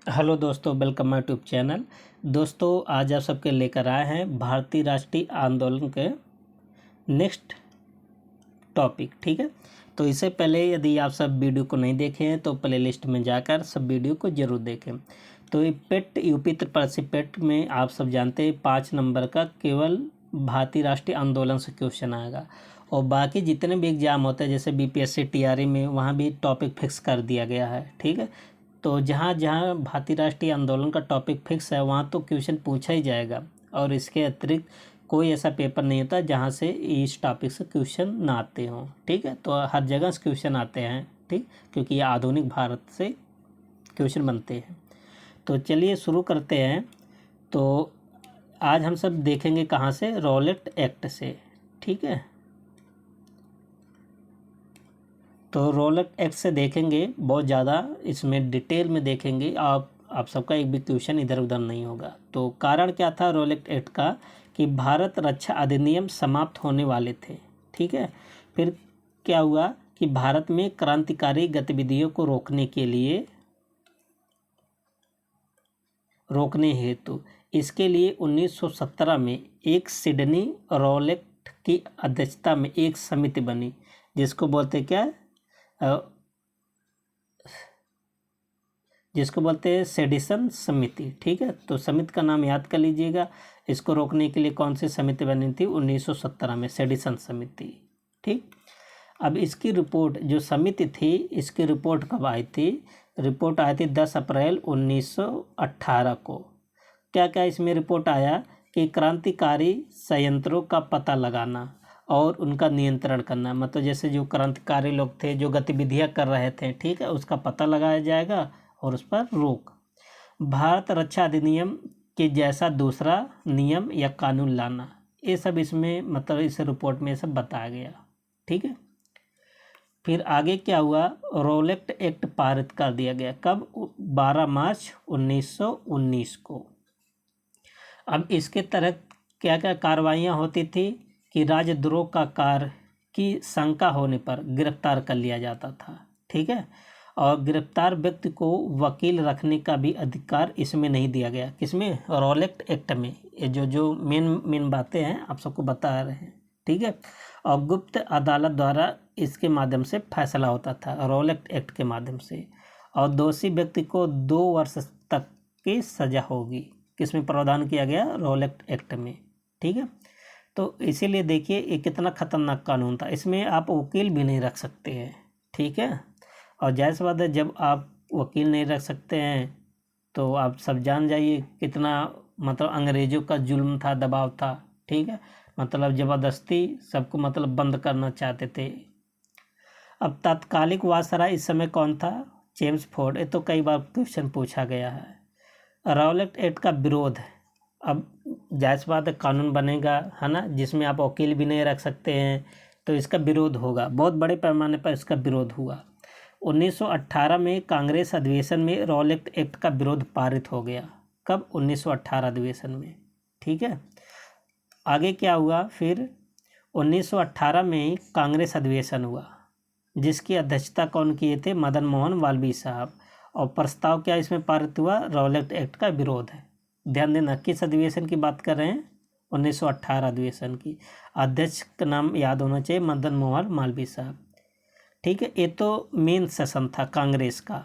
Hello दोस्तों, welcome my YouTube channel. दोस्तों, आज आप सबके लेकर आए हैं भारतीय राष्ट्रीय आंदोलन के नेक्स्ट टॉपिक। ठीक है, तो इससे पहले यदि आप सब वीडियो को नहीं देखे हैं तो प्लेलिस्ट में जाकर सब वीडियो को ज़रूर देखें। तो ये पेट यूपी त्रिपक्षीय पेट में आप सब जानते हैं 5 नंबर का केवल भारतीय राष्ट्रीय आंदोलन से क्वेश्चन आएगा। और बाकी जितने भी एग्जाम होते हैं जैसे बीपीएससी टीआरई में, वहाँ भी टॉपिक फिक्स कर दिया गया है। ठीक है, तो जहाँ जहाँ भारतीय राष्ट्रीय आंदोलन का टॉपिक फिक्स है वहाँ तो क्वेश्चन पूछा ही जाएगा। और इसके अतिरिक्त कोई ऐसा पेपर नहीं होता जहाँ से इस टॉपिक से क्वेश्चन ना आते हों। ठीक है, तो हर जगह से क्वेश्चन आते हैं। ठीक, क्योंकि ये आधुनिक भारत से क्वेश्चन बनते हैं। तो चलिए शुरू करते हैं। तो आज हम सब देखेंगे कहाँ से, रॉलेट एक्ट से। ठीक है, तो रॉलेट एक्ट से देखेंगे, बहुत ज़्यादा इसमें डिटेल में देखेंगे। आप सबका एक भी क्वेश्चन इधर उधर नहीं होगा। तो कारण क्या था रॉलेट एक्ट का, कि भारत रक्षा अधिनियम समाप्त होने वाले थे। ठीक है, फिर क्या हुआ कि भारत में क्रांतिकारी गतिविधियों को रोकने हेतु इसके लिए 1917 में एक सिडनी रॉलेट की अध्यक्षता में एक समिति बनी, जिसको बोलते हैं सेडिशन समिति। ठीक है, तो समिति का नाम याद कर लीजिएगा। इसको रोकने के लिए कौन सी समिति बनी थी, 1917 में सेडिशन समिति। ठीक, अब इसकी रिपोर्ट जो समिति थी, इसकी रिपोर्ट कब आई थी? रिपोर्ट आई थी 10 अप्रैल 1918 को। क्या क्या इसमें रिपोर्ट आया कि क्रांतिकारी संयंत्रों का पता लगाना और उनका नियंत्रण करना, मतलब जैसे जो क्रांतिकारी लोग थे जो गतिविधियां कर रहे थे, ठीक है, उसका पता लगाया जाएगा और उस पर रोक। भारत रक्षा अधिनियम के जैसा दूसरा नियम या कानून लाना, ये सब इसमें मतलब इस रिपोर्ट में सब बताया गया। ठीक है, फिर आगे क्या हुआ, रॉलेट एक्ट पारित कर दिया गया। कब? 12 मार्च 1919 को। अब इसके तहत क्या क्या कार्रवाइयाँ होती थी कि राजद्रोह का कार्य की शंका होने पर गिरफ्तार कर लिया जाता था। ठीक है, और गिरफ्तार व्यक्ति को वकील रखने का भी अधिकार इसमें नहीं दिया गया। किसमें? रॉलेट एक्ट में। ये जो मेन बातें हैं आप सबको बता रहे हैं। ठीक है, और गुप्त अदालत द्वारा इसके माध्यम से फैसला होता था, रॉलेट एक्ट के माध्यम से। और दोषी व्यक्ति को 2 वर्ष तक की सजा होगी। किसमें प्रावधान किया गया? रॉलेट एक्ट में। ठीक है, तो इसीलिए देखिए ये कितना खतरनाक कानून था। इसमें आप वकील भी नहीं रख सकते हैं। ठीक है, और जाहिर सी बात है जब आप वकील नहीं रख सकते हैं तो आप सब जान जाइए कितना मतलब अंग्रेज़ों का जुल्म था, दबाव था। ठीक है, मतलब ज़बरदस्ती सबको मतलब बंद करना चाहते थे। अब तात्कालिक वायसराय इस समय कौन था? James Ford. ये तो कई बार क्वेश्चन पूछा गया है। रॉलेट एक्ट का विरोध। अब जायज़ बात है कानून बनेगा, है ना, जिसमें आप वकील भी नहीं रख सकते हैं, तो इसका विरोध होगा। बहुत बड़े पैमाने पर इसका विरोध हुआ। 1918 में कांग्रेस अधिवेशन में रॉलेट एक्ट का विरोध पारित हो गया। कब? 1918 अधिवेशन में। ठीक है, आगे क्या हुआ फिर? 1918 में कांग्रेस अधिवेशन हुआ, जिसकी अध्यक्षता कौन किए थे? मदन मोहन मालवीय साहब। और प्रस्ताव क्या इसमें पारित हुआ? रॉलेट एक्ट का विरोध है। ध्यान देना किस अधिवेशन की बात कर रहे हैं? 1918 अधिवेशन की। अध्यक्ष का नाम याद होना चाहिए, मदन मोहन मालवीय साहब। ठीक है, ये तो मेन सेशन था कांग्रेस का।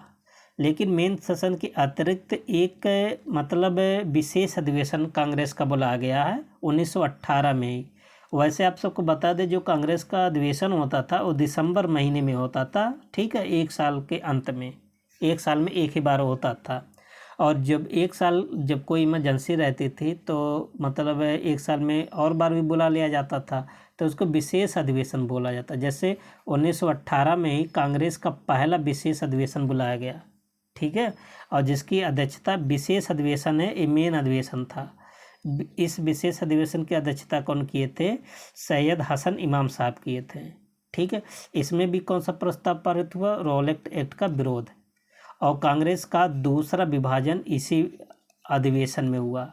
लेकिन मेन सेशन के अतिरिक्त एक मतलब विशेष अधिवेशन कांग्रेस का बुलाया गया है 1918 में ही। वैसे आप सबको बता दें जो कांग्रेस का अधिवेशन होता था वो दिसंबर महीने में होता था। ठीक है, एक साल के अंत में, एक साल में एक ही बार होता था। और जब एक साल जब कोई इमरजेंसी रहती थी तो मतलब एक साल में और बार भी बुला लिया जाता था, तो उसको विशेष अधिवेशन बोला जाता। जैसे 1918 में ही कांग्रेस का पहला विशेष अधिवेशन बुलाया गया। ठीक है, और जिसकी अध्यक्षता विशेष अधिवेशन है, ये मेन अधिवेशन था। इस विशेष अधिवेशन की अध्यक्षता कौन किए थे? सैयद हसन इमाम साहब किए थे। ठीक है, इसमें भी कौन सा प्रस्ताव पारित हुआ? रॉलेट एक्ट का विरोध। और कांग्रेस का दूसरा विभाजन इसी अधिवेशन में हुआ।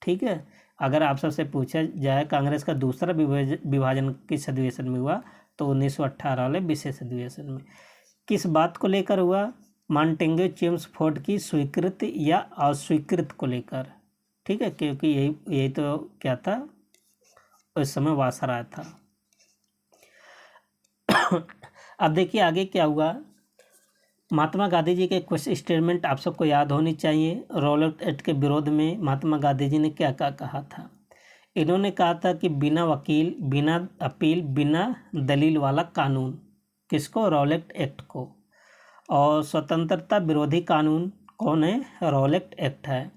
ठीक है, अगर आप सबसे पूछा जाए कांग्रेस का दूसरा विभाजन किस अधिवेशन में हुआ, तो 1918 वाले विशेष अधिवेशन में। किस बात को लेकर हुआ? मॉन्टेग्यू चेम्सफोर्ड की स्वीकृत या अस्वीकृत को लेकर, ठीक है, क्योंकि यही तो क्या था उस समय वायसराय था। अब देखिए आगे क्या हुआ। महात्मा गांधी जी के कुछ स्टेटमेंट आप सबको याद होनी चाहिए। रॉलेट एक्ट के विरोध में महात्मा गांधी जी ने क्या क्या कहा था। इन्होंने कहा था कि बिना वकील, बिना अपील, बिना दलील वाला कानून, किसको, रॉलेट एक्ट को। और स्वतंत्रता विरोधी कानून कौन है, रॉलेट एक्ट है।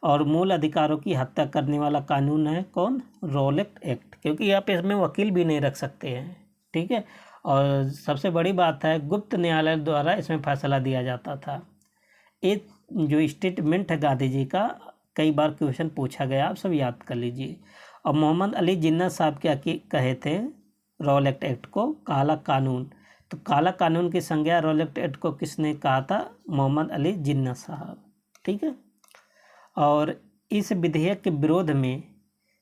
और मूल अधिकारों की हत्या करने वाला कानून है कौन, रॉलेट एक्ट, क्योंकि आप इसमें वकील भी नहीं रख सकते हैं, ठीक है। और सबसे बड़ी बात है गुप्त न्यायालय द्वारा इसमें फैसला दिया जाता था। एक जो स्टेटमेंट है गांधी जी का, कई बार क्वेश्चन पूछा गया, आप सब याद कर लीजिए। और मोहम्मद अली जिन्ना साहब क्या कहे थे रॉलेट एक्ट को, काला कानून। तो काला कानून की संज्ञा रॉलेट एक्ट को किसने कहा था, मोहम्मद अली जिन्ना साहब, ठीक है। और इस विधेयक के विरोध में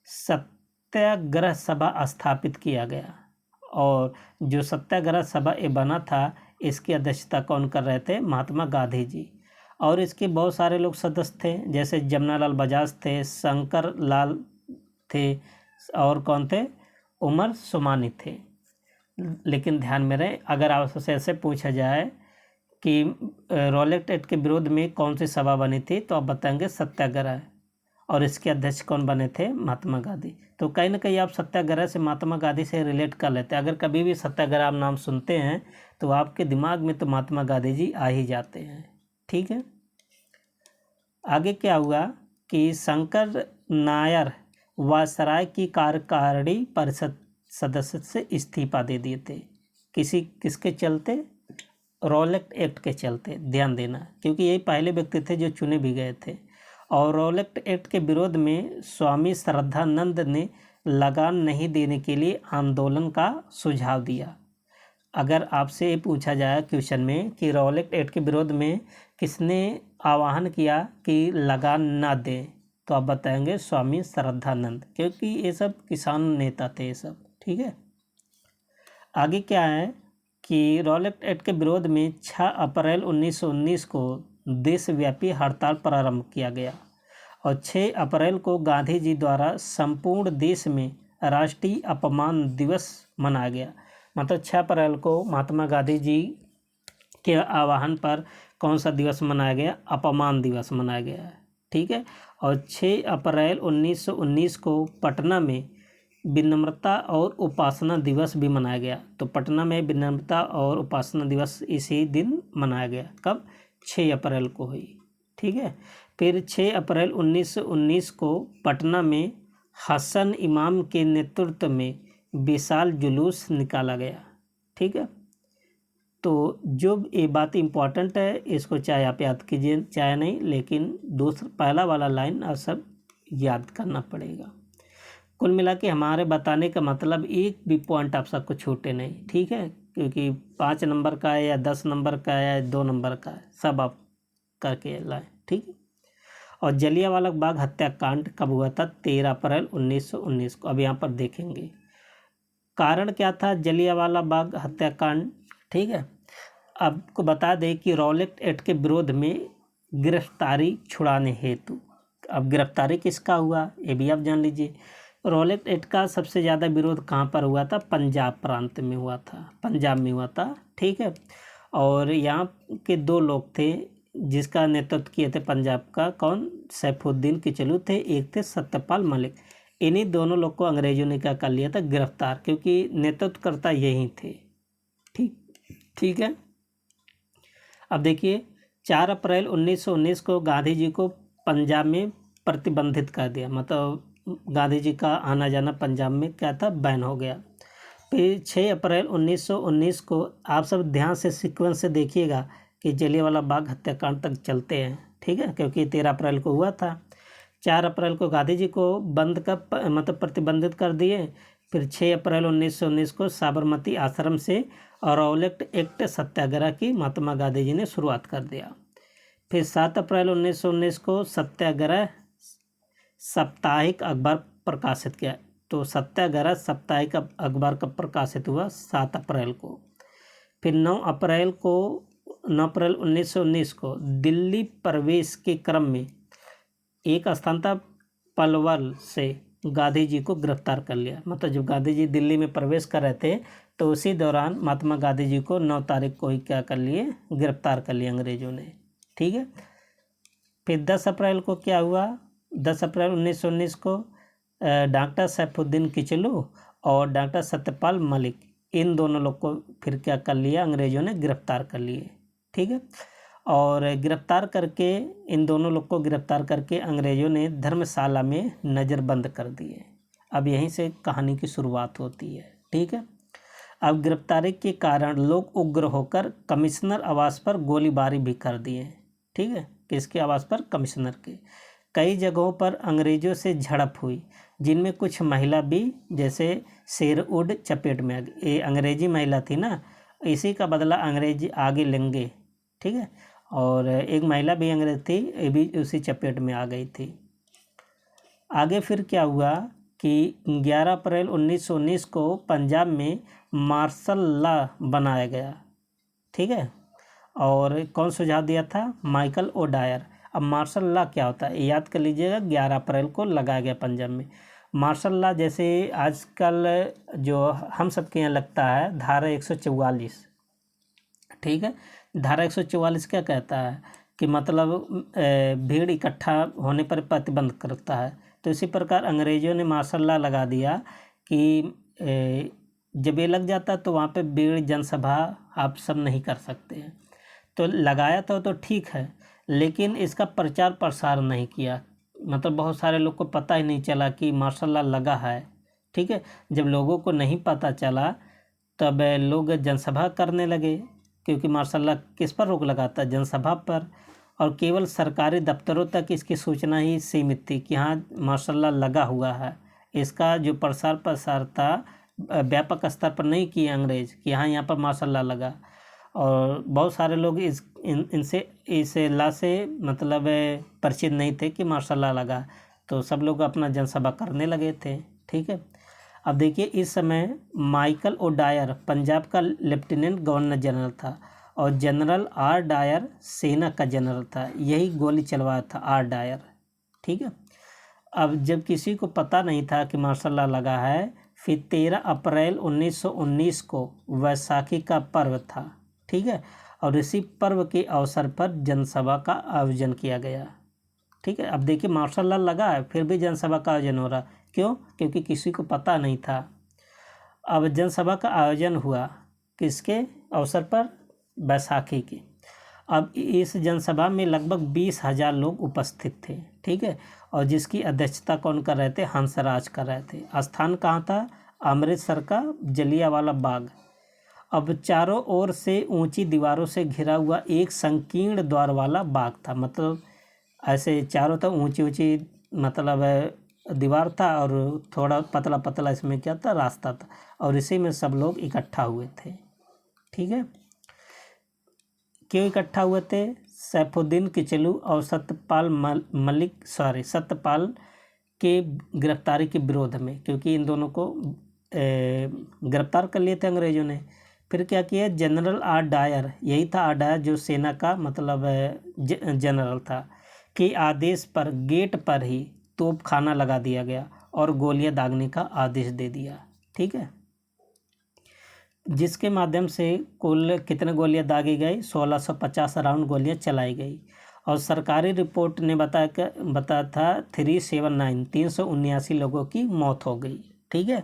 सत्याग्रह सभा स्थापित किया गया। और जो सत्याग्रह सभा ये बना था इसकी अध्यक्षता कौन कर रहे थे, महात्मा गांधी जी। और इसके बहुत सारे लोग सदस्य थे, जैसे जमनालाल बजाज थे, शंकर लाल थे, और कौन थे, उमर सुमानी थे। लेकिन ध्यान में रहे, अगर आपसे ऐसे पूछा जाए कि रॉलेट एक्ट के विरोध में कौन सी सभा बनी थी, तो आप बताएंगे सत्याग्रह, और इसके अध्यक्ष कौन बने थे, महात्मा गांधी। तो कहीं ना कहीं आप सत्याग्रह से महात्मा गांधी से रिलेट कर लेते हैं। अगर कभी भी सत्याग्रह आप नाम सुनते हैं तो आपके दिमाग में तो महात्मा गांधी जी आ ही जाते हैं, ठीक है। आगे क्या हुआ कि शंकर नायर वायसराय की कार्यकारिणी परिषद सदस्य से इस्तीफा दे दिए थे। किसके चलते, रॉलेट एक्ट के चलते, ध्यान देना, क्योंकि यही पहले व्यक्ति थे जो चुने भी गए थे। और रॉलेट एक्ट के विरोध में स्वामी श्रद्धानंद ने लगान नहीं देने के लिए आंदोलन का सुझाव दिया। अगर आपसे ये पूछा जाए क्वेश्चन में कि रॉलेट एक्ट के विरोध में किसने आह्वान किया कि लगान ना दें, तो आप बताएंगे स्वामी श्रद्धानंद, क्योंकि ये सब किसान नेता थे ये सब, ठीक है। आगे क्या है कि रॉलेट एक्ट के विरोध में 6 अप्रैल 1919 को देशव्यापी हड़ताल प्रारंभ किया गया। और 6 अप्रैल को गांधी जी द्वारा संपूर्ण देश में राष्ट्रीय अपमान दिवस मनाया गया। मतलब 6 अप्रैल को महात्मा गांधी जी के आह्वान पर कौन सा दिवस मनाया गया, अपमान दिवस मनाया गया है, ठीक है। और 6 अप्रैल 1919 को पटना में विनम्रता और उपासना दिवस भी मनाया गया। तो पटना में विनम्रता और उपासना दिवस इसी दिन मनाया गया, कब, 6 अप्रैल को हुई, ठीक है। फिर 6 अप्रैल 1919 को पटना में हसन इमाम के नेतृत्व में विशाल जुलूस निकाला गया, ठीक है। तो जो ये बात इम्पॉर्टेंट है इसको चाहे आप याद कीजिए चाहे नहीं, लेकिन पहला वाला लाइन आप सब याद करना पड़ेगा। कुल मिला के हमारे बताने का मतलब एक भी पॉइंट आप सबको छूटे नहीं, ठीक है, क्योंकि 5 नंबर का है या 10 नंबर का है या 2 नंबर का है, सब आप करके लाएँ, ठीक है। और जलियांवाला बाग हत्याकांड कब हुआ था, 13 अप्रैल 1919 को। अब यहाँ पर देखेंगे कारण क्या था जलियांवाला बाग हत्याकांड, ठीक है। आपको बता दें कि रॉलेट एक्ट के विरोध में गिरफ्तारी छुड़ाने हेतु, अब गिरफ्तारी किसका हुआ ये भी आप जान लीजिए। रॉलेट एक्ट का सबसे ज़्यादा विरोध कहाँ पर हुआ था, पंजाब प्रांत में हुआ था, पंजाब में हुआ था, ठीक है। और यहाँ के 2 लोग थे जिसका नेतृत्व किए थे पंजाब का, कौन, सैफुद्दीन किचलू थे, एक थे सत्यपाल मलिक। इन्हीं दोनों लोग को अंग्रेजों ने क्या कर लिया था, गिरफ्तार, क्योंकि नेतृत्वकर्ता यही थे, ठीक है। अब देखिए 4 अप्रैल 1919 को गांधी जी को पंजाब में प्रतिबंधित कर दिया, मतलब गांधी जी का आना जाना पंजाब में क्या था, बैन हो गया। फिर 6 अप्रैल 1919 को आप सब ध्यान से सीक्वेंस से देखिएगा कि जलियांवाला बाग हत्याकांड तक चलते हैं, ठीक है, क्योंकि 13 अप्रैल को हुआ था। 4 अप्रैल को गांधी जी को मतलब प्रतिबंधित कर दिए। फिर 6 अप्रैल 1919 को साबरमती आश्रम से रॉलेट एक्ट सत्याग्रह की महात्मा गांधी जी ने शुरुआत कर दिया। फिर 7 अप्रैल 1919 को सत्याग्रह साप्ताहिक अखबार प्रकाशित किया। तो सत्याग्रह साप्ताहिक अखबार कब प्रकाशित हुआ, 7 अप्रैल को। फिर 9 अप्रैल को 9 अप्रैल 1919 को दिल्ली प्रवेश के क्रम में एक स्थान था पलवल से गांधी जी को गिरफ्तार कर लिया। मतलब जब गांधी जी दिल्ली में प्रवेश कर रहे थे तो उसी दौरान महात्मा गांधी जी को 9 तारीख को ही क्या कर लिए, गिरफ्तार कर लिया अंग्रेजों ने। ठीक है। फिर 10 अप्रैल को क्या हुआ, 10 अप्रैल 1919 को डॉक्टर सैफुद्दीन किचलू और डॉक्टर सत्यपाल मलिक, इन दोनों लोग को फिर क्या कर लिया, अंग्रेजों ने गिरफ्तार कर लिए। ठीक है। और गिरफ्तार करके, इन दोनों लोग को गिरफ्तार करके अंग्रेजों ने धर्मशाला में नज़रबंद कर दिए। अब यहीं से कहानी की शुरुआत होती है। ठीक है। अब गिरफ्तारी के कारण लोग उग्र होकर कमिश्नर आवास पर गोलीबारी भी कर दिए। ठीक है। किसके आवास पर, कमिश्नर के। कई जगहों पर अंग्रेजों से झड़प हुई, जिनमें कुछ महिला भी जैसे शेरवुड चपेट में आ गई। ये अंग्रेजी महिला थी ना, इसी का बदला अंग्रेज आगे लेंगे। ठीक है। और एक महिला भी अंग्रेज थी, ये भी उसी चपेट में आ गई थी। आगे फिर क्या हुआ कि 11 अप्रैल 1919 को पंजाब में मार्शल लॉ बनाया गया। ठीक है। और कौन सुझाव दिया था, माइकल ओडायर। अब मार्शल लॉ क्या होता है, याद कर लीजिएगा, 11 अप्रैल को लगाया गया पंजाब में। मार्शल लॉ जैसे आजकल जो हम सबके यहाँ लगता है धारा 144। ठीक है। धारा 144 क्या कहता है कि मतलब भीड़ इकट्ठा होने पर प्रतिबंध करता है। तो इसी प्रकार अंग्रेजों ने मार्शल लॉ लगा दिया कि जब ये लग जाता तो वहाँ पे भीड़ जनसभा आप सब नहीं कर सकते हैं। तो लगाया तो ठीक है, लेकिन इसका प्रचार प्रसार नहीं किया। मतलब बहुत सारे लोग को पता ही नहीं चला कि मार्शल लॉ लगा है। ठीक है। जब लोगों को नहीं पता चला तब लोग जनसभा करने लगे, क्योंकि मार्शल लॉ किस पर रोक लगाता है, जनसभा पर। और केवल सरकारी दफ्तरों तक इसकी सूचना ही सीमित थी कि हाँ मार्शल लॉ लगा हुआ है। इसका जो प्रसार प्रसार था व्यापक स्तर पर नहीं किया अंग्रेज कि हाँ यहाँ पर मार्शल लॉ लगा। और बहुत सारे लोग इस लॉ से मतलब परिचित नहीं थे कि मार्शल लॉ लगा, तो सब लोग अपना जनसभा करने लगे थे। ठीक है। अब देखिए, इस समय माइकल ओडायर पंजाब का लेफ्टिनेंट गवर्नर जनरल था और जनरल आर डायर सेना का जनरल था। यही गोली चलवाया था आर डायर। ठीक है। अब जब किसी को पता नहीं था कि मार्शल लॉ लगा है, फिर 13 अप्रैल 1919 को वैसाखी का पर्व था। ठीक है। और इसी पर्व के अवसर पर जनसभा का आयोजन किया गया। ठीक है। अब देखिए, मार्शल लॉ लगा है फिर भी जनसभा का आयोजन हो रहा, क्यों? क्योंकि किसी को पता नहीं था। अब जनसभा का आयोजन हुआ किसके अवसर पर, बैसाखी की। अब इस जनसभा में लगभग 20,000 लोग उपस्थित थे। ठीक है। और जिसकी अध्यक्षता कौन कर रहे थे, हंसराज कर रहे थे। स्थान कहाँ था, अमृतसर का जलियांवाला बाग। अब चारों ओर से ऊंची दीवारों से घिरा हुआ एक संकीर्ण द्वार वाला बाग था। मतलब ऐसे चारों तरफ ऊंची ऊंची मतलब दीवार था और थोड़ा पतला पतला इसमें क्या था, रास्ता था। और इसी में सब लोग इकट्ठा हुए थे। ठीक है। क्यों इकट्ठा हुए थे, सैफुद्दीन किचलू और सत्यपाल के गिरफ्तारी के विरोध में, क्योंकि इन दोनों को गिरफ्तार कर लिए थे अंग्रेजों ने। फिर क्या किया, जनरल आर डायर, यही था आर डायर जो सेना का मतलब जनरल था, के आदेश पर गेट पर ही तोपखाना लगा दिया गया और गोलियां दागने का आदेश दे दिया। ठीक है। जिसके माध्यम से कुल कितने गोलियां दागी गई, 1650 राउंड गोलियां चलाई गई। और सरकारी रिपोर्ट ने बताया था 379 लोगों की मौत हो गई। ठीक है।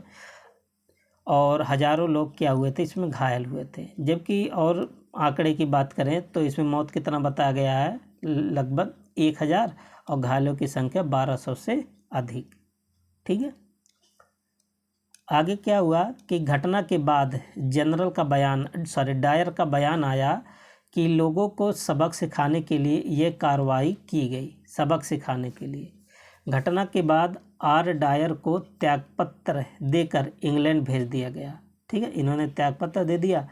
और हज़ारों लोग क्या हुए थे, इसमें घायल हुए थे। जबकि और आंकड़े की बात करें तो इसमें मौत कितना बताया गया है, लगभग 1000, और घायलों की संख्या 1200 से अधिक। ठीक है। आगे क्या हुआ कि घटना के बाद डायर का बयान आया कि लोगों को सबक सिखाने के लिए ये कार्रवाई की गई। सबक सिखाने के लिए घटना के बाद आर डायर को त्यागपत्र देकर इंग्लैंड भेज दिया गया। ठीक है। इन्होंने त्यागपत्र दे दिया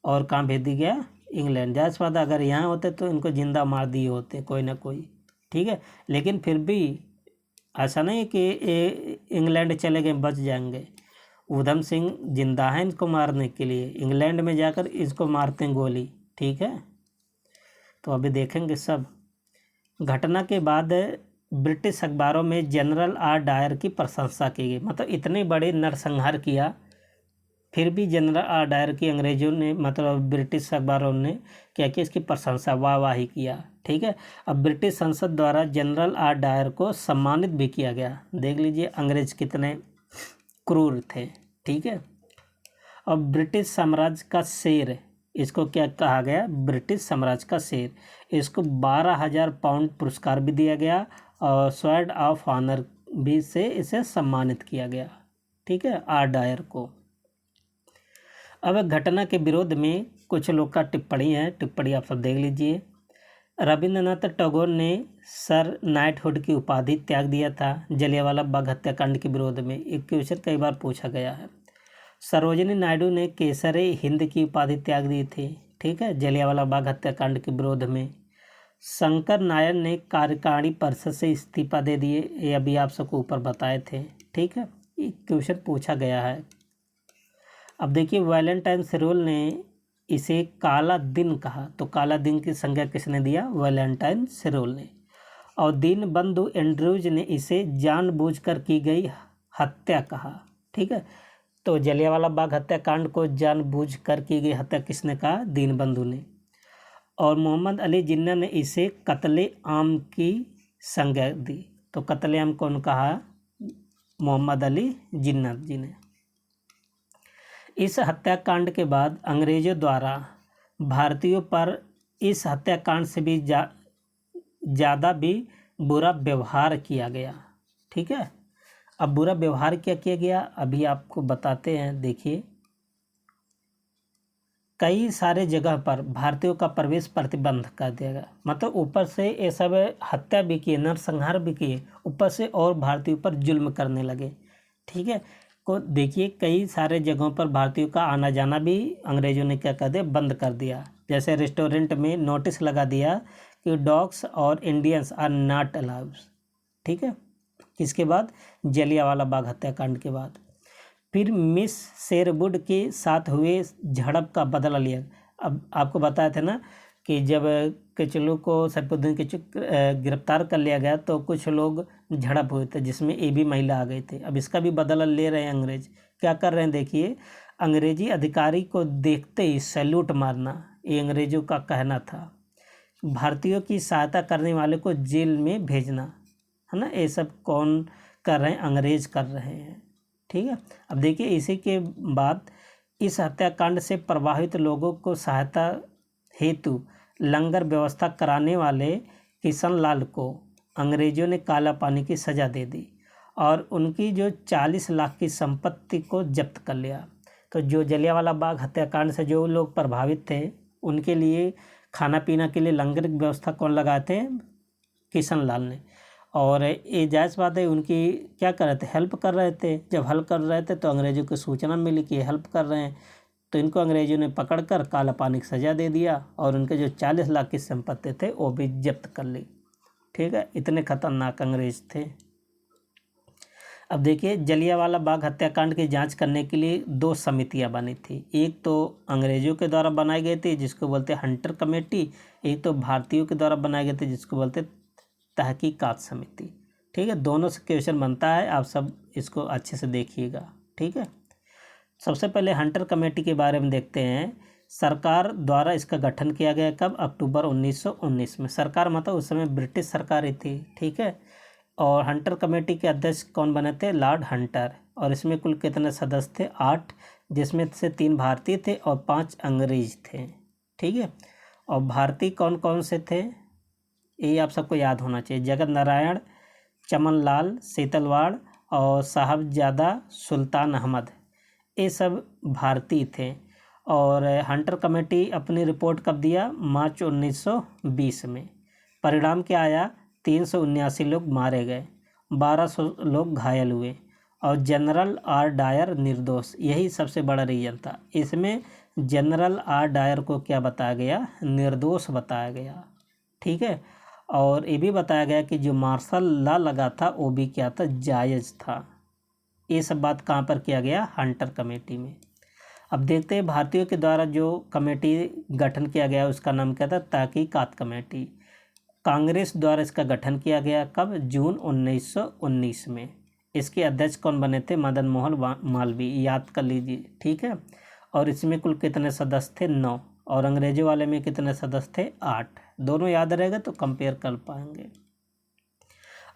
और कहाँ भेज दिया गया, इंग्लैंड। जायज़ बात, अगर यहाँ होते तो इनको जिंदा मार दिए होते कोई ना कोई। ठीक है। लेकिन फिर भी ऐसा नहीं कि इंग्लैंड चले गए बच जाएंगे। उधम सिंह जिंदा है इनको मारने के लिए, इंग्लैंड में जाकर इसको मारते हैं गोली। ठीक है। तो अभी देखेंगे सब। घटना के बाद ब्रिटिश अखबारों में जनरल आर डायर की प्रशंसा की गई, मतलब इतने बड़े नरसंहार किया फिर भी जनरल आर डायर की अंग्रेजों ने, मतलब ब्रिटिश अखबारों ने क्या किया, इसकी प्रशंसा वाहवाही किया। ठीक है। अब ब्रिटिश संसद द्वारा जनरल आर डायर को सम्मानित भी किया गया। देख लीजिए अंग्रेज कितने क्रूर थे। ठीक है। अब ब्रिटिश साम्राज्य का शेर, इसको क्या कहा गया, ब्रिटिश साम्राज्य का शेर। इसको 12,000 पाउंड पुरस्कार भी दिया गया और स्वॉर्ड ऑफ ऑनर भी से इसे सम्मानित किया गया। ठीक है, आर डायर को। अब घटना के विरोध में कुछ लोग का टिप्पणी है, टिप्पणी आप सब देख लीजिए। रविंद्रनाथ टैगोर ने सर नाइटहुड की उपाधि त्याग दिया था जलियांवाला बाग हत्याकांड के विरोध में। एक क्वेश्चन कई बार पूछा गया है। सरोजिनी नायडू ने केसरे हिंद की उपाधि त्याग दी थी। ठीक है, जलियांवाला बाग हत्याकांड के विरोध में। शंकर नायर ने कार्यकारिणी परिषद से इस्तीफा दे दिए, ये अभी आप सबको ऊपर बताए थे। ठीक है, ये क्वेश्चन पूछा गया है। अब देखिए वैलेंटाइन सिरोल ने इसे काला दिन कहा, तो काला दिन की संज्ञा किसने दिया, वैलेंटाइन सिरोल ने। और दीनबंधु एंड्रयूज ने इसे जानबूझकर की गई हत्या कहा। ठीक है, तो जलियांवाला बाग हत्याकांड को जानबूझकर की गई हत्या किसने कहा, दीनबंधु ने। और मोहम्मद अली जिन्ना ने इसे कत्ले आम की संज्ञा दी, तो कत्ले आम कौन कहा, मोहम्मद अली जिन्ना जी ने। इस हत्याकांड के बाद अंग्रेजों द्वारा भारतीयों पर इस हत्याकांड से भी ज़्यादा भी बुरा व्यवहार किया गया। ठीक है, अब बुरा व्यवहार क्या किया गया अभी आपको बताते हैं। देखिए कई सारे जगह पर भारतीयों का प्रवेश प्रतिबंध कर दिया गया, मतलब ऊपर से ये सब हत्या भी किए, नरसंहार भी किए, ऊपर से और भारतीयों पर जुल्म करने लगे। ठीक है, को देखिए कई सारे जगहों पर भारतीयों का आना जाना भी अंग्रेजों ने क्या कर दिया, बंद कर दिया। जैसे रेस्टोरेंट में नोटिस लगा दिया कि डॉग्स और इंडियंस आर नॉट अलाउड। ठीक है, किसके बाद, जलियांवाला बाग हत्याकांड के बाद। फिर मिस शेरवुड के साथ हुए झड़प का बदला लिया। अब आपको बताया था ना कि जब केचलू को सरफुद्दीन केचलू गिरफ्तार कर लिया गया तो कुछ लोग झड़प हुए थे जिसमें ये भी महिला आ गई थी। अब इसका भी बदला ले रहे हैं अंग्रेज। क्या कर रहे हैं देखिए, अंग्रेजी अधिकारी को देखते ही सैल्यूट मारना, ये अंग्रेजों का कहना था। भारतीयों की सहायता करने वाले को जेल में भेजना, है ना, ये सब कौन कर रहे हैं, अंग्रेज कर रहे हैं। ठीक है, अब देखिए इसी के बाद इस हत्याकांड से प्रभावित लोगों को सहायता हेतु लंगर व्यवस्था कराने वाले किशनलाल को अंग्रेजों ने काला पानी की सज़ा दे दी और उनकी जो 40 लाख की संपत्ति को जब्त कर लिया। तो जो जलियांवाला बाग हत्याकांड से जो लोग प्रभावित थे उनके लिए खाना पीना के लिए लंगर की व्यवस्था कौन लगाए थे, किशनलाल ने। और ये जायज़ बात है, उनकी क्या कर रहे थे, हेल्प कर रहे थे। जब हेल्प कर रहे थे तो अंग्रेज़ों को सूचना मिली कि हेल्प कर रहे हैं, तो इनको अंग्रेज़ों ने पकड़कर काला पानी की सज़ा दे दिया और उनके जो 40 लाख की संपत्ति थे वो भी जब्त कर ली। ठीक है, इतने खतरनाक अंग्रेज थे। अब देखिए जलियांवाला बाग हत्याकांड की जांच करने के लिए 2 समितियां बनी थी। एक तो अंग्रेज़ों के द्वारा बनाई गई थी जिसको बोलते हंटर कमेटी, एक तो भारतीयों के द्वारा बनाए गए थे जिसको बोलते तहकीकात समिति। ठीक है, दोनों से क्वेश्चन बनता है, आप सब इसको अच्छे से देखिएगा। ठीक है, सबसे पहले हंटर कमेटी के बारे में देखते हैं। सरकार द्वारा इसका गठन किया गया कब, अक्टूबर 1919 में। सरकार मतलब उस समय ब्रिटिश सरकार ही थी। ठीक है, और हंटर कमेटी के अध्यक्ष कौन बने थे, लॉर्ड हंटर। और इसमें कुल कितने सदस्य थे, 8, जिसमें से 3 भारतीय थे और 5 अंग्रेज थे। ठीक है, और भारतीय कौन कौन से थे ये आप सबको याद होना चाहिए, जगत नारायण, चमन लाल सेतलवाड़ और साहबजादा सुल्तान अहमद, ये सब भारतीय थे। और हंटर कमेटी अपनी रिपोर्ट कब दिया, मार्च 1920 में। परिणाम क्या आया, 379 लोग मारे गए, 1200 लोग घायल हुए और जनरल आर डायर निर्दोष, यही सबसे बड़ा रीजन था। इसमें जनरल आर डायर को क्या बताया गया, निर्दोष बताया गया। ठीक है, और ये भी बताया गया कि जो मार्शल लॉ लगा था वो भी क्या था, जायज़ था। ये सब बात कहाँ पर किया गया, हंटर कमेटी में। अब देखते हैं भारतीयों के द्वारा जो कमेटी गठन किया गया उसका नाम क्या था, तहकीकात कमेटी। कांग्रेस द्वारा इसका गठन किया गया कब, जून 1919 में। इसके अध्यक्ष कौन बने थे, मदन मोहन मालवीय, याद कर लीजिए, ठीक है। और इसमें कुल कितने सदस्य थे, 9, और अंग्रेजों वाले में कितने सदस्य थे, 8। दोनों याद रहेगा तो कंपेयर कर पाएंगे।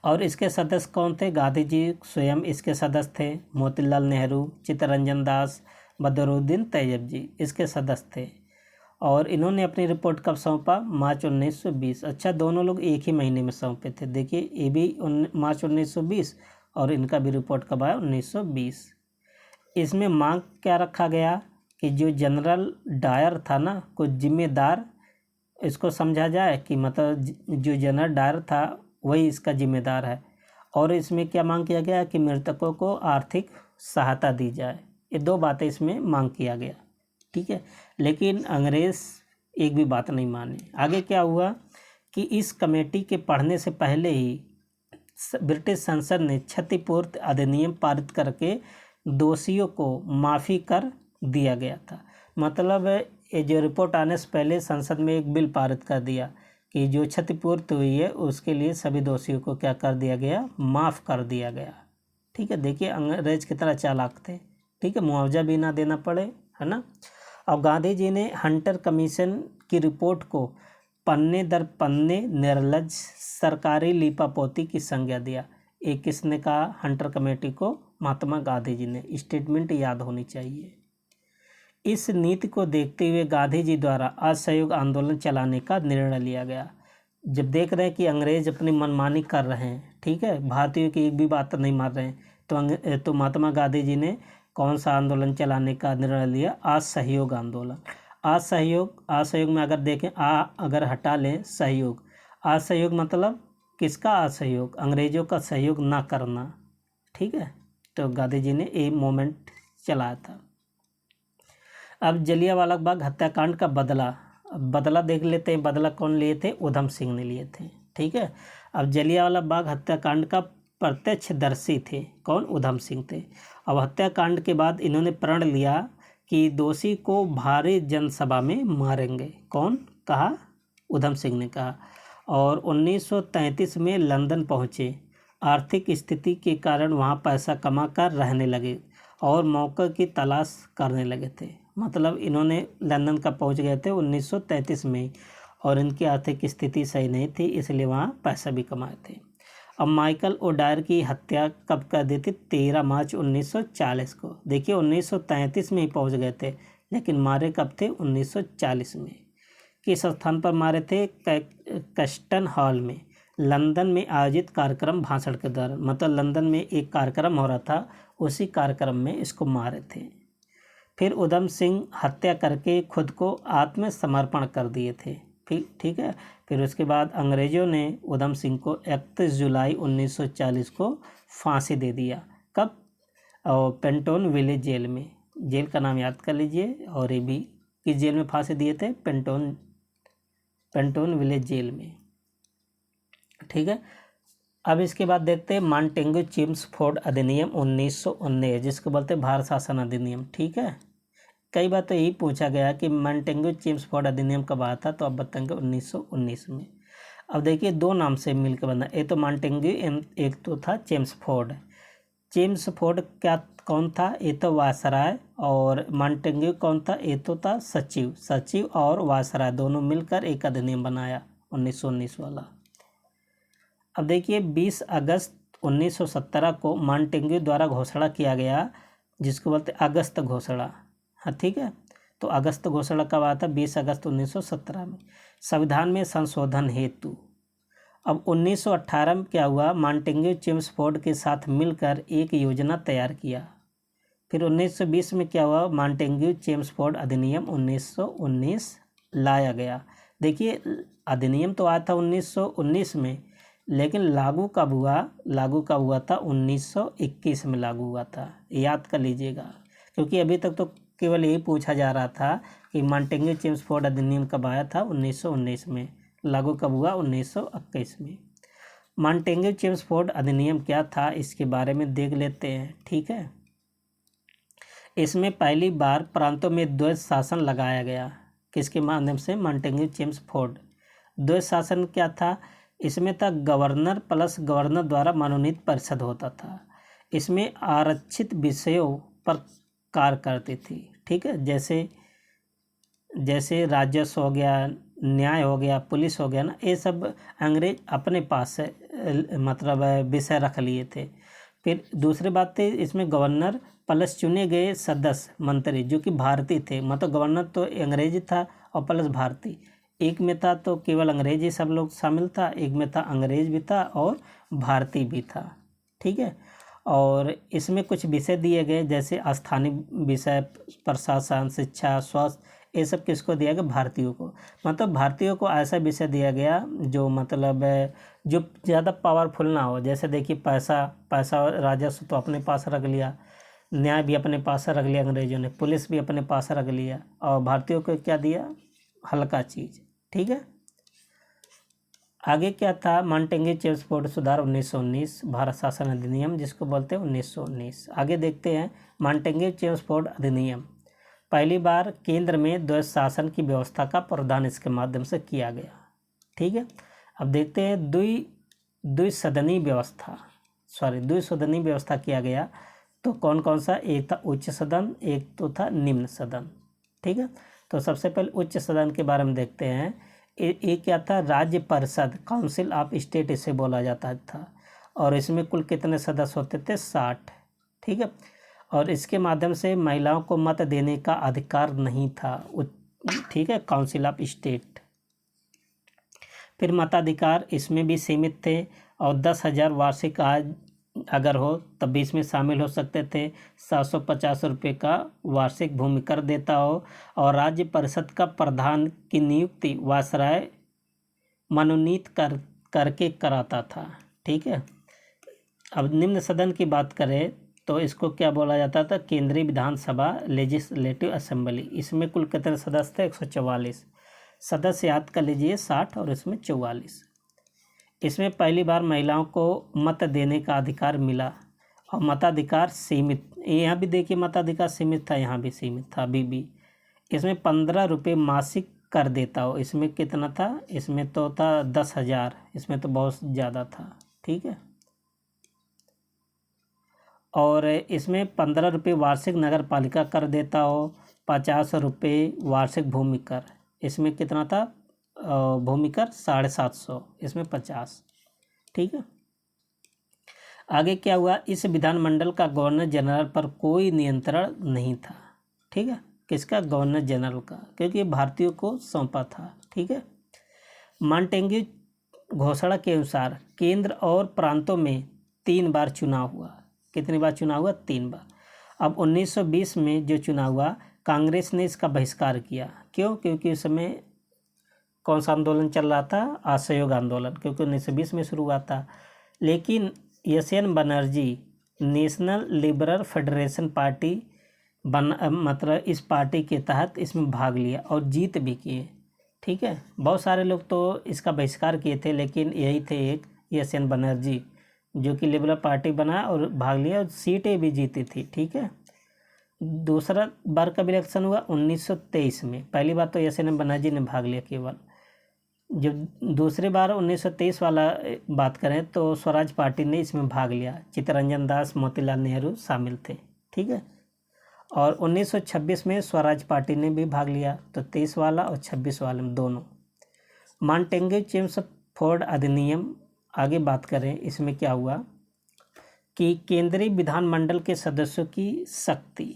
और इसके सदस्य कौन थे, गांधी जी स्वयं इसके सदस्य थे, मोतीलाल नेहरू, चित्तरंजन दास, बदरुद्दीन तैयब जी इसके सदस्य थे। और इन्होंने अपनी रिपोर्ट कब सौंपा, मार्च 1920। अच्छा, दोनों लोग एक ही महीने में सौंपे थे। देखिए ये भी मार्च 1920 और इनका भी रिपोर्ट कब आया, 1920। इसमें मांग क्या रखा गया कि जो जनरल डायर था ना, कुछ जिम्मेदार, इसको समझा जाए कि मतलब जो जनरल डायर था वही इसका जिम्मेदार है। और इसमें क्या मांग किया गया कि मृतकों को आर्थिक सहायता दी जाए। ये 2 बातें इसमें मांग किया गया, ठीक है। लेकिन अंग्रेज़ एक भी बात नहीं माने। आगे क्या हुआ कि इस कमेटी के पढ़ने से पहले ही ब्रिटिश संसद ने क्षतिपूर्ति अधिनियम पारित करके दोषियों को माफ़ी कर दिया गया था। मतलब ये जो रिपोर्ट आने से पहले संसद में एक बिल पारित कर दिया कि जो क्षतिपूर्ति हुई है उसके लिए सभी दोषियों को क्या कर दिया गया, माफ़ कर दिया गया, ठीक है। देखिए अंग्रेज कितना चालाक थे, ठीक है, मुआवजा भी ना देना पड़े, है ना। अब गांधी जी ने हंटर कमीशन की रिपोर्ट को पन्ने दर पन्ने निर्लज सरकारी लीपापोती की संज्ञा दिया। एक किसने कहा, हंटर कमेटी को, महात्मा गांधी जी ने। स्टेटमेंट याद होनी चाहिए। इस नीति को देखते हुए गांधी जी द्वारा असहयोग आंदोलन चलाने का निर्णय लिया गया। जब देख रहे हैं कि अंग्रेज अपनी मनमानी कर रहे हैं, ठीक है, भारतीयों की एक भी बात नहीं मान रहे हैं, तो महात्मा गांधी जी ने कौन सा आंदोलन चलाने का निर्णय लिया, असहयोग आंदोलन। असहयोग में अगर देखें, अगर हटा लें सहयोग, असहयोग मतलब किसका असहयोग, अंग्रेजों का सहयोग ना करना, ठीक है। तो गांधी जी ने ये मोमेंट चलाया था। अब जलियांवाला बाग हत्याकांड का बदला देख लेते हैं। बदला कौन लिए थे, उधम सिंह ने लिए थे, ठीक है। अब जलियांवाला बाग हत्याकांड का प्रत्यक्षदर्शी थे कौन, उधम सिंह थे। अब हत्याकांड के बाद इन्होंने प्रण लिया कि दोषी को भारी जनसभा में मारेंगे। कौन कहा, उधम सिंह ने कहा। और 1933 में लंदन पहुँचे। आर्थिक स्थिति के कारण वहाँ पैसा कमा कर रहने लगे और मौके की तलाश करने लगे थे। मतलब इन्होंने लंदन का पहुँच गए थे 1933 में, और इनकी आर्थिक स्थिति सही नहीं थी, इसलिए वहाँ पैसा भी कमाए थे। अब माइकल ओडायर की हत्या कब कर दी थी, 13 मार्च 1940 को। देखिए 1933 में ही पहुँच गए थे, लेकिन मारे कब थे, 1940 में। किस स्थान पर मारे थे, कैस्टन हॉल में, लंदन में आयोजित कार्यक्रम भाषण के दौरान। मतलब लंदन में एक कार्यक्रम हो रहा था, उसी कार्यक्रम में इसको मारे थे। फिर उधम सिंह हत्या करके खुद को आत्मसमर्पण कर दिए थे, ठीक है। फिर उसके बाद अंग्रेज़ों ने उधम सिंह को 31 जुलाई 1940 को फांसी दे दिया। कब, और पेंटोन विलेज जेल में। जेल का नाम याद कर लीजिए। और ये भी किस जेल में फांसी दिए थे, पेंटोन विलेज जेल में, ठीक है। अब इसके बाद देखते हैं मॉन्टेग्यू चेम्सफोर्ड अधिनियम 1919, जिसको बोलते हैं भारत शासन अधिनियम, ठीक है। कई बार तो यही पूछा गया कि मॉन्टेग्यू चेम्सफोर्ड अधिनियम कब आया था, तो अब बताएंगे 1919 में। अब देखिए 2 नाम से मिलकर बना, एक तो मॉन्टेग्यू, एक तो था चेम्सफोर्ड। चेम्सफोर्ड कौन था, ये तो वायसराय, और मॉन्टेग्यू कौन था, ये तो था सचिव और वायसराय दोनों मिलकर एक अधिनियम बनाया 1919 वाला। अब देखिए 20 अगस्त 1917 को मॉन्टेग्यू द्वारा घोषणा किया गया, जिसको बोलते अगस्त घोषणा, हाँ ठीक है। तो अगस्त घोषणा कब आया था, 20 अगस्त 1917 में। संविधान में संशोधन हेतु अब 1918 में क्या हुआ, मॉन्टेग्यू चेम्सफोर्ड के साथ मिलकर एक योजना तैयार किया। फिर 1920 में क्या हुआ, मॉन्टेग्यू चेम्सफोर्ड अधिनियम 1919 लाया गया। देखिए अधिनियम तो आया था 1919 में, लेकिन लागू कब हुआ था 1921 में लागू हुआ था, याद कर लीजिएगा। क्योंकि अभी तक तो केवल यही पूछा जा रहा था कि मॉन्टेग्यू चेम्सफोर्ड अधिनियम कब आया था, 1919 में। लागू कब हुआ, 1921 में। मॉन्टेग्यू चेम्सफोर्ड अधिनियम क्या था, इसके बारे में देख लेते हैं, ठीक है। इसमें पहली बार प्रांतों में द्वैध शासन लगाया गया। किसके माध्यम से? Montagu Chelmsford. द्वैध शासन क्या था? इसमें था गवर्नर प्लस गवर्नर द्वारा मनोनीत परिषद होता था। इसमें आरक्षित विषयों पर कार्य करती थी। ठीक है, जैसे जैसे राजस्व हो गया, न्याय हो गया, पुलिस हो गया ना, ये सब अंग्रेज अपने पास मतलब विषय रख लिए थे। फिर दूसरी बात थी, इसमें गवर्नर प्लस चुने गए सदस्य मंत्री जो कि भारतीय थे। मतलब गवर्नर तो अंग्रेजी था और प्लस भारतीय। एक में था तो केवल अंग्रेजी सब लोग शामिल था, एक में था अंग्रेज भी था और भारतीय भी था। ठीक है, और इसमें कुछ विषय दिए गए जैसे स्थानीय विषय, प्रशासन, शिक्षा, स्वास्थ्य, ये सब किसको दिया गया? भारतीयों को। मतलब भारतीयों को ऐसा विषय दिया गया जो मतलब जो ज़्यादा पावरफुल ना हो। जैसे देखिए पैसा राजस्व तो अपने पास रख लिया, न्याय भी अपने पास रख लिया अंग्रेजों ने, पुलिस भी अपने पास रख लिया, और भारतीयों को क्या दिया? हल्का चीज़। ठीक है, आगे क्या था? मॉन्टेग्यू चेम्सफोर्ड सुधार 1919, भारत शासन अधिनियम जिसको बोलते हैं 1919। आगे देखते हैं मॉन्टेग्यू चेम्सफोर्ड अधिनियम। पहली बार केंद्र में द्वैध शासन की व्यवस्था का प्रावधान इसके माध्यम से किया गया। ठीक है, अब देखते हैं द्विसदनीय व्यवस्था किया गया। तो कौन कौन सा? एक था उच्च सदन, एक तो था निम्न सदन। ठीक है, तो सबसे पहले उच्च सदन के बारे में देखते हैं। ये क्या था? राज्य परिषद, काउंसिल ऑफ स्टेट इसे बोला जाता था, और इसमें कुल कितने सदस्य होते थे? 60। ठीक है, और इसके माध्यम से महिलाओं को मत देने का अधिकार नहीं था। ठीक है, काउंसिल ऑफ स्टेट। फिर मताधिकार इसमें भी सीमित थे, और 10,000 वार्षिक आय अगर हो तब भी इसमें शामिल हो सकते थे। 750 रुपये का वार्षिक भूमि कर देता हो, और राज्य परिषद का प्रधान की नियुक्ति वायसराय मनोनीत करके कराता था। ठीक है, अब निम्न सदन की बात करें तो इसको क्या बोला जाता था? केंद्रीय विधानसभा, लेजिस्लेटिव असेंबली। इसमें कुल कितने सदस्य थे? 144 सदस्य, याद कर लीजिए, 60 और इसमें 44। इसमें पहली बार महिलाओं को मत देने का अधिकार मिला, और मताधिकार सीमित, यहाँ भी देखिए मताधिकार सीमित था, यहाँ भी सीमित था अभी भी। इसमें 15 रुपये मासिक कर देता हो। इसमें कितना था? इसमें तो था 10,000, इसमें तो बहुत ज़्यादा था। ठीक है, और इसमें 15 रुपये वार्षिक नगर पालिका कर देता हो, 50 रुपये वार्षिक भूमि कर। इसमें कितना था? भूमि कर 750, इसमें 50। ठीक है, आगे क्या हुआ? इस विधानमंडल का गवर्नर जनरल पर कोई नियंत्रण नहीं था। ठीक है, किसका? गवर्नर जनरल का, क्योंकि ये भारतीयों को सौंपा था। ठीक है, मॉन्टेग्यू घोषणा के अनुसार केंद्र और प्रांतों में 3 बार चुनाव हुआ। कितनी बार चुनाव हुआ? 3 बार। अब 1920 में जो चुनाव हुआ, कांग्रेस ने इसका बहिष्कार किया। क्यों? क्योंकि उस समय कौन सा आंदोलन चल रहा था? असहयोग आंदोलन, क्योंकि 1920 में शुरू हुआ था। लेकिन SN. Banerjee national liberal federation party मतलब इस पार्टी के तहत इसमें भाग लिया और जीत भी किए। ठीक है, बहुत सारे लोग तो इसका बहिष्कार किए थे, लेकिन यही थे एक एस.एन. बनर्जी जो कि लिबरल पार्टी बना और भाग लिया, और सीटें भी जीती थी। ठीक है, दूसरा बार का इलेक्शन हुआ 1923 में। पहली बार तो एस.एन. बनर्जी ने भाग लिया केवल। जब दूसरी बार 1923 वाला बात करें तो स्वराज पार्टी ने इसमें भाग लिया, चित्तरंजन दास, मोतीलाल नेहरू शामिल थे। ठीक है, और 1926 में स्वराज पार्टी ने भी भाग लिया, तो 23 वाला और 26 वाले में दोनों। मॉन्टेग्यू चेम्सफोर्ड अधिनियम, आगे बात करें इसमें क्या हुआ कि केंद्रीय विधानमंडल के सदस्यों की शक्ति,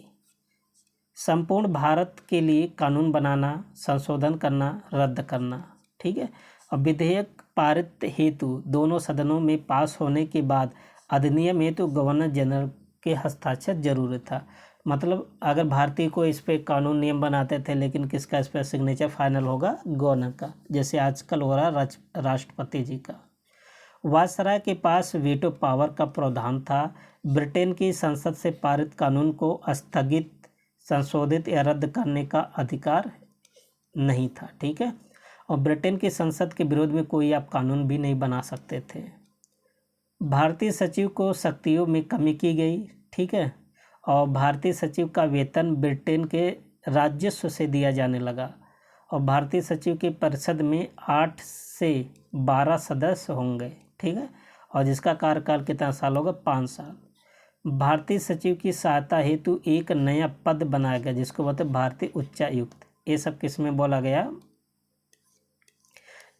संपूर्ण भारत के लिए कानून बनाना, संशोधन करना, रद्द करना। ठीक है, और विधेयक पारित हेतु दोनों सदनों में पास होने के बाद अधिनियम हेतु गवर्नर जनरल के हस्ताक्षर जरूरी था। मतलब अगर भारतीय को इस पे कानून नियम बनाते थे, लेकिन किसका इस पर सिग्नेचर फाइनल होगा? गवर्नर का, जैसे आजकल हो रहा राष्ट्रपति जी का। वायसराय के पास वीटो पावर का प्रावधान था। ब्रिटेन की संसद से पारित कानून को स्थगित, संशोधित या रद्द करने का अधिकार नहीं था। ठीक है, और ब्रिटेन की संसद के विरोध में कोई आप कानून भी नहीं बना सकते थे। भारतीय सचिव को शक्तियों में कमी की गई। ठीक है, और भारतीय सचिव का वेतन ब्रिटेन के राजस्व से दिया जाने लगा। और भारतीय सचिव की परिषद में 8 से 12 सदस्य होंगे, ठीक है, और जिसका कार्यकाल कितना साल होगा, 5 साल। भारतीय सचिव की सहायता हेतु एक नया पद बनाया गया जिसको बोलते हैं भारतीय उच्चायुक्त। ये सब किस में बोला गया,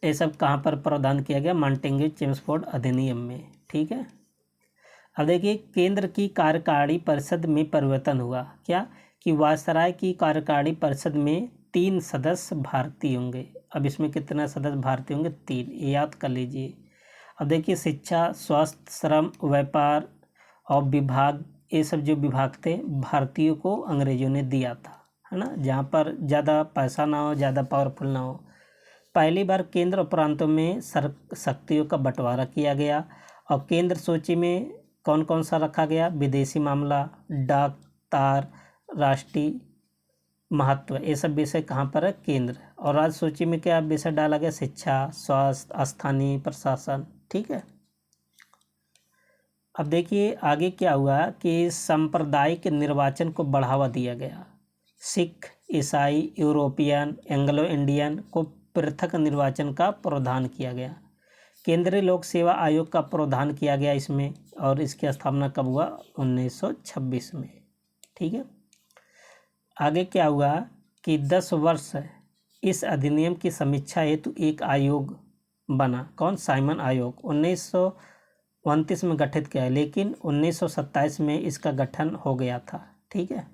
ये सब कहाँ पर प्रावधान किया गया, मांटेग्यू चेम्सफोर्ड अधिनियम में, ठीक है। अब देखिए केंद्र की कार्यकारिणी परिषद में परिवर्तन हुआ, क्या कि वायसराय की कार्यकारिणी परिषद में 3 सदस्य भारतीय होंगे। अब इसमें कितने सदस्य भारतीय होंगे, 3, याद कर लीजिए। अब देखिए शिक्षा, स्वास्थ्य, श्रम, व्यापार और विभाग, ये सब जो विभाग थे भारतीयों को अंग्रेजों ने दिया था, है ना, जहाँ पर ज़्यादा पैसा ना हो, ज़्यादा पावरफुल ना हो। पहली बार केंद्र और प्रांतों में शक्तियों का बंटवारा किया गया। और केंद्र सूची में कौन कौन सा रखा गया, विदेशी मामला, डाक, तार, राष्ट्रीय महत्व, ये सब विषय कहाँ पर है, केंद्र। और राज्य सूची में क्या विषय डाला गया, शिक्षा, स्वास्थ्य, स्थानीय प्रशासन, ठीक है। अब देखिए आगे क्या हुआ कि सांप्रदायिक निर्वाचन को बढ़ावा दिया गया। सिख, ईसाई, यूरोपियन, एंग्लो इंडियन को पृथक निर्वाचन का प्रावधान किया गया। केंद्रीय लोक सेवा आयोग का प्रावधान किया गया इसमें, और इसकी स्थापना कब हुआ, 1926 में, ठीक है। आगे क्या हुआ कि 10 वर्ष इस अधिनियम की समीक्षा हेतु एक आयोग बना, कौन, साइमन आयोग, 1929 में गठित किया है, लेकिन 1927 में इसका गठन हो गया था, ठीक है।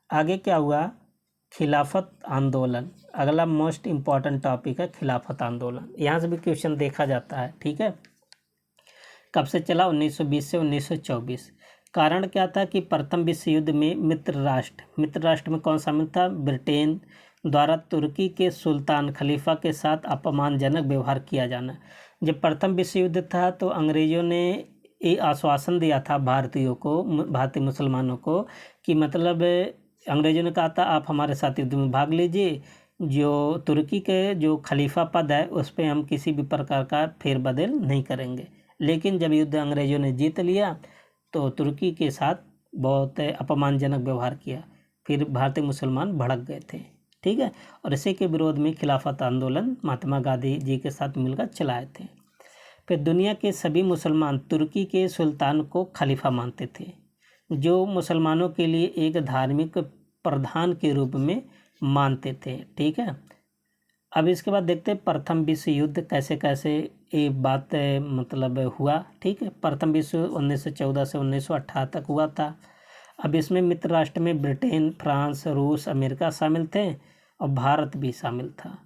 आगे क्या हुआ, खिलाफत आंदोलन, अगला मोस्ट इम्पॉर्टेंट टॉपिक है खिलाफत आंदोलन। यहाँ से भी क्वेश्चन देखा जाता है, ठीक है। कब से चला, 1920 से 1924। कारण क्या था कि प्रथम विश्व युद्ध में मित्र राष्ट्र में कौन शामिल था, ब्रिटेन द्वारा तुर्की के सुल्तान खलीफा के साथ अपमानजनक व्यवहार किया जाना। जब प्रथम विश्व युद्ध था तो अंग्रेज़ों ने ये आश्वासन दिया था भारतीयों को, भारतीय मुसलमानों को, कि मतलब अंग्रेज़ों ने कहा था आप हमारे साथ युद्ध में भाग लीजिए, जो तुर्की के जो खलीफा पद है उस पर हम किसी भी प्रकार का फेरबदल नहीं करेंगे। लेकिन जब युद्ध अंग्रेज़ों ने जीत लिया तो तुर्की के साथ बहुत अपमानजनक व्यवहार किया, फिर भारतीय मुसलमान भड़क गए थे, ठीक है। और इसी के विरोध में खिलाफत आंदोलन महात्मा गांधी जी के साथ मिलकर चलाए थे। फिर दुनिया के सभी मुसलमान तुर्की के सुल्तान को खलीफा मानते थे, जो मुसलमानों के लिए एक धार्मिक प्रधान के रूप में मानते थे, ठीक है। अब इसके बाद देखते हैं प्रथम विश्व युद्ध कैसे कैसे ये बात मतलब हुआ, ठीक है। प्रथम विश्व 1914 से 1918 तक हुआ था। अब इसमें मित्र राष्ट्र में ब्रिटेन, फ्रांस, रूस, अमेरिका शामिल थे और भारत भी शामिल था।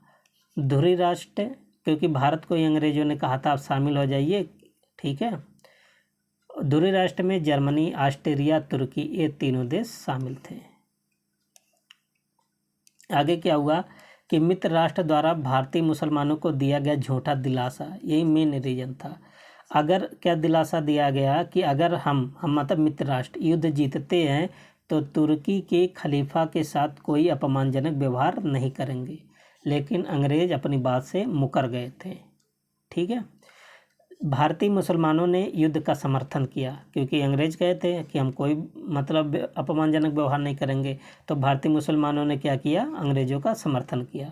ध्रुवीय राष्ट्र, क्योंकि भारत को ही अंग्रेजों ने कहा था आप शामिल हो जाइए, ठीक है। ध्रुवीय राष्ट्र में जर्मनी, ऑस्ट्रिया, तुर्की, ये तीनों देश शामिल थे। आगे क्या हुआ कि मित्र राष्ट्र द्वारा भारतीय मुसलमानों को दिया गया झूठा दिलासा, यही मेन रीजन था। अगर क्या दिलासा दिया गया कि अगर हम मतलब मित्र राष्ट्र युद्ध जीतते हैं तो तुर्की के खलीफा के साथ कोई अपमानजनक व्यवहार नहीं करेंगे, लेकिन अंग्रेज अपनी बात से मुकर गए थे, ठीक है। भारतीय मुसलमानों ने युद्ध का समर्थन किया, क्योंकि अंग्रेज कहे थे कि हम कोई मतलब अपमानजनक व्यवहार नहीं करेंगे, तो भारतीय मुसलमानों ने क्या किया, अंग्रेज़ों का समर्थन किया।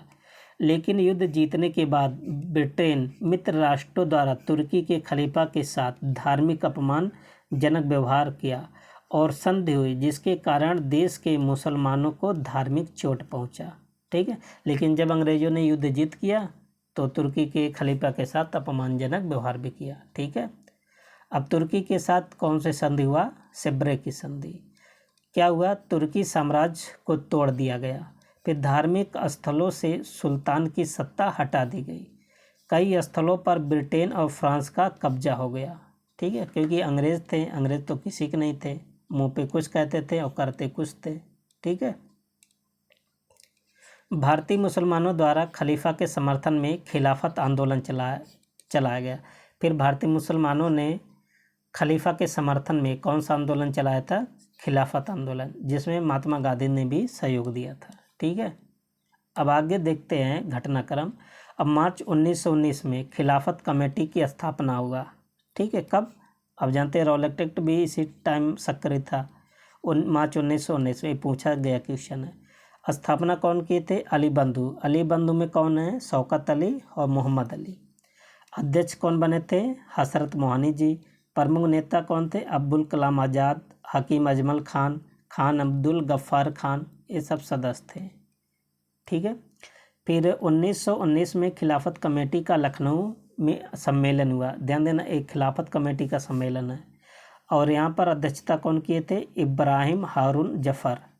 लेकिन युद्ध जीतने के बाद ब्रिटेन मित्र राष्ट्रों द्वारा तुर्की के खलीफा के साथ धार्मिक अपमानजनक व्यवहार किया और संधि हुई, जिसके कारण देश के मुसलमानों को धार्मिक चोट पहुँचा, ठीक है। लेकिन जब अंग्रेज़ों ने युद्ध जीत किया तो तुर्की के खलीफा के साथ अपमानजनक व्यवहार भी किया, ठीक है। अब तुर्की के साथ कौन सी संधि हुआ, सेब्रे की संधि। क्या हुआ, तुर्की साम्राज्य को तोड़ दिया गया, फिर धार्मिक स्थलों से सुल्तान की सत्ता हटा दी गई, कई स्थलों पर ब्रिटेन और फ्रांस का कब्जा हो गया, ठीक है। क्योंकि अंग्रेज थे, अंग्रेज तो किसी के नहीं थे, मुँह पे कुछ कहते थे और करते कुछ थे, ठीक है। भारतीय मुसलमानों द्वारा खलीफा के समर्थन में खिलाफत आंदोलन चलाया गया। फिर भारतीय मुसलमानों ने खलीफा के समर्थन में कौन सा आंदोलन चलाया था, खिलाफत आंदोलन, जिसमें महात्मा गांधी ने भी सहयोग दिया था, ठीक है। अब आगे देखते हैं घटनाक्रम। अब मार्च 1919 में खिलाफत कमेटी की स्थापना हुआ, ठीक है। कब, अब जानते हैं रॉलेट एक्ट भी इसी टाइम सक्रिय था, मार्च 1919 में पूछा गया क्वेश्चन है। स्थापना कौन किए थे? अली बंधु। अली बंधु में कौन है? शौकत अली और मोहम्मद अली। अध्यक्ष कौन बने थे? हसरत मोहानी जी। प्रमुख नेता कौन थे? अब्दुल कलाम आज़ाद, हकीम अजमल खान, खान अब्दुल गफ्फार खान, ये सब सदस्य थे। ठीक है। फिर 1919 में खिलाफत कमेटी का लखनऊ में सम्मेलन हुआ। ध्यान देना, एक खिलाफत कमेटी का सम्मेलन है और यहाँ पर अध्यक्षता कौन किए थे? इब्राहिम हारून जफ़र।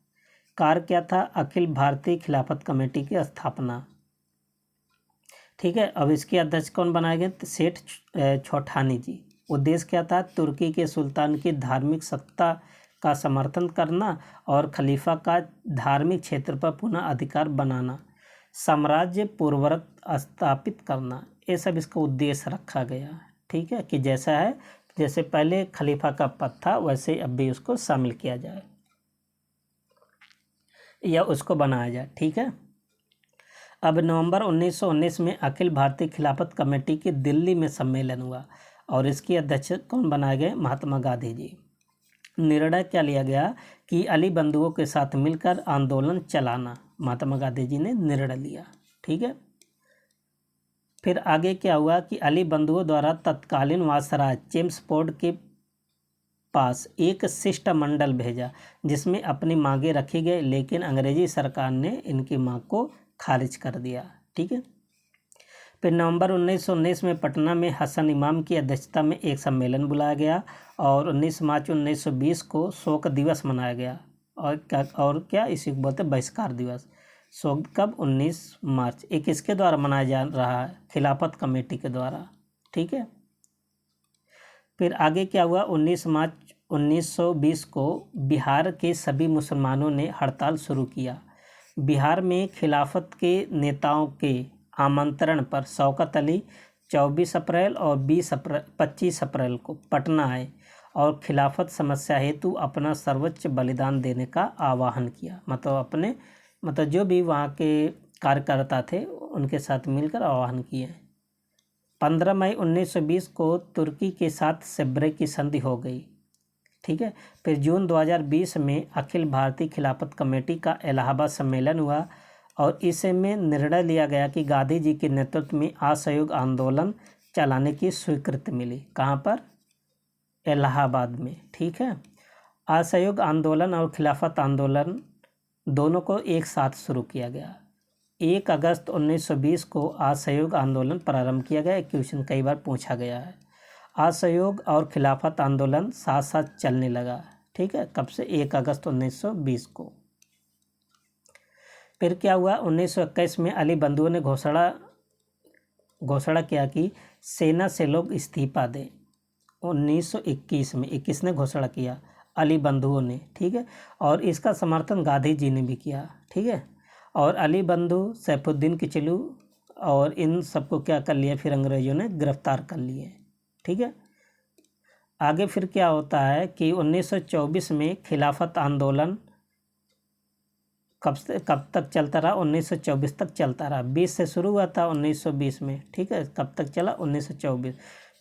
कार्य क्या था? अखिल भारतीय खिलाफत कमेटी की स्थापना। ठीक है। अब इसके अध्यक्ष कौन बनाए गए? सेठ छोठानी जी। उद्देश्य क्या था? तुर्की के सुल्तान की धार्मिक सत्ता का समर्थन करना और खलीफा का धार्मिक क्षेत्र पर पुनः अधिकार बनाना, साम्राज्य पूर्ववत स्थापित करना, ये सब इसका उद्देश्य रखा गया। ठीक है, कि जैसा है, जैसे पहले खलीफा का पद था वैसे अब भी उसको शामिल किया जाए या उसको बनाया जाए। ठीक है। अब नवंबर 1919 में अखिल भारतीय खिलाफत कमेटी की दिल्ली में सम्मेलन हुआ और इसकी अध्यक्ष कौन बनाए गए? महात्मा गांधी जी। निर्णय क्या लिया गया कि अली बंधुओं के साथ मिलकर आंदोलन चलाना, महात्मा गांधी जी ने निर्णय लिया। ठीक है। फिर आगे क्या हुआ कि अली बंधुओं द्वारा तत्कालीन वायसराय चेम्सफोर्ड के पास एक शिष्टमंडल भेजा जिसमें अपनी मांगें रखी गई, लेकिन अंग्रेजी सरकार ने इनकी मांग को खारिज कर दिया। ठीक है। फिर नवंबर 1919 में पटना में हसन इमाम की अध्यक्षता में एक सम्मेलन बुलाया गया और 19 मार्च 1920 को शोक दिवस मनाया गया। और क्या इसी को बोलते हैं बहिष्कार दिवस। शोक कब? 19 मार्च। ये किसके द्वारा मनाया जा रहा है? खिलाफत कमेटी के द्वारा। ठीक है। फिर आगे क्या हुआ? 19 मार्च 1920 को बिहार के सभी मुसलमानों ने हड़ताल शुरू किया। बिहार में खिलाफत के नेताओं के आमंत्रण पर शौकत अली 24 अप्रैल और 25 अप्रैल को पटना आए और खिलाफत समस्या हेतु अपना सर्वोच्च बलिदान देने का आह्वान किया। मतलब जो भी वहाँ के कार्यकर्ता थे उनके साथ मिलकर आह्वान किए। 15 मई 1920 को तुर्की के साथ सेब्रे की संधि हो गई। ठीक है। फिर जून 2020 में अखिल भारतीय खिलाफत कमेटी का इलाहाबाद सम्मेलन हुआ और इसे में निर्णय लिया गया कि गांधी जी के नेतृत्व में असहयोग आंदोलन चलाने की स्वीकृति मिली। कहाँ पर? इलाहाबाद में। ठीक है। असहयोग आंदोलन और खिलाफत आंदोलन दोनों को एक साथ शुरू किया गया। 1 अगस्त 1920 को असहयोग आंदोलन प्रारंभ किया गया। क्वेश्चन कई बार पूछा गया है। असहयोग और खिलाफत आंदोलन साथ साथ चलने लगा। ठीक है। कब से? 1 अगस्त 1920 को। फिर क्या हुआ? 1921 में अली बंधुओं ने घोषणा किया कि सेना से लोग इस्तीफा दें। 1921 में 21 ने घोषणा किया, अली बंधुओं ने। ठीक है। और इसका समर्थन गांधी जी ने भी किया। ठीक है। और अली बंधु, सैफुद्दीन किचलू और इन सबको क्या कर लिया? फिर अंग्रेजों ने गिरफ्तार कर लिए। ठीक है। आगे फिर क्या होता है कि 1924 में खिलाफत आंदोलन कब तक चलता रहा? 1924 तक चलता रहा। 20 से शुरू हुआ था 1920 में। ठीक है। कब तक चला? 1924।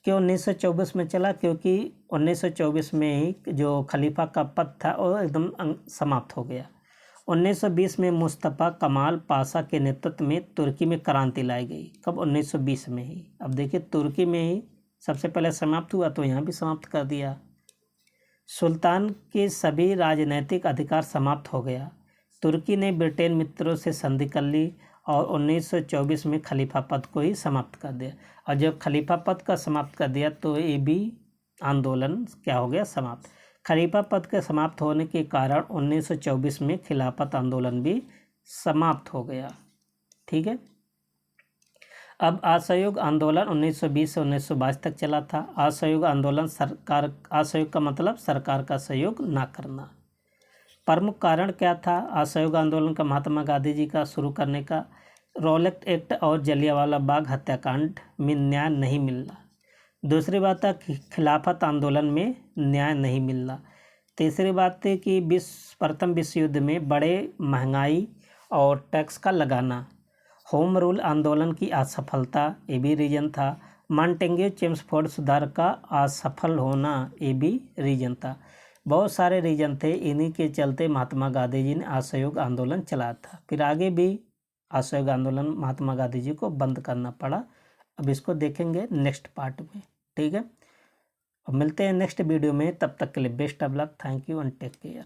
क्यों 1924 में चला? क्योंकि 1924 में ही जो खलीफा का पद था वो एकदम समाप्त हो गया। 1920 में मुस्तफ़ा कमाल पाशा के नेतृत्व में तुर्की में क्रांति लाई गई। कब? 1920 में ही। अब देखिए, तुर्की में ही सबसे पहले समाप्त हुआ तो यहाँ भी समाप्त कर दिया। सुल्तान के सभी राजनैतिक अधिकार समाप्त हो गया। तुर्की ने ब्रिटेन मित्रों से संधि कर ली और 1924 में खलीफा पद को ही समाप्त कर दिया। और जब खलीफा पद का समाप्त कर दिया तो ये भी आंदोलन क्या हो गया? समाप्त। खलीफा पद के समाप्त होने के कारण 1924 में खिलाफत आंदोलन भी समाप्त हो गया। ठीक है। अब असहयोग आंदोलन 1920 से 1922 तक चला था। असहयोग आंदोलन असहयोग का मतलब सरकार का सहयोग ना करना। प्रमुख कारण क्या था असहयोग आंदोलन का महात्मा गांधी जी का शुरू करने का? रॉलेट एक्ट और जलियांवाला बाग हत्याकांड में न्याय नहीं मिलना। दूसरी बात है कि खिलाफत आंदोलन में न्याय नहीं मिलना। तीसरी बात है कि प्रथम विश्व युद्ध में बड़े महंगाई और टैक्स का लगाना। होम रूल आंदोलन की असफलता, ये भी रीजन था। मॉन्टेग्यू चेम्सफोर्ड सुधार का असफल होना ये भी रीजन था। बहुत सारे रीजन थे, इन्हीं के चलते महात्मा गांधी जी ने असहयोग आंदोलन चलाया था। फिर आगे भी असहयोग आंदोलन महात्मा गांधी जी को बंद करना पड़ा। अब इसको देखेंगे नेक्स्ट पार्ट में, ठीक है। अब मिलते हैं नेक्स्ट वीडियो में, तब तक के लिए best of luck, thank you and take care.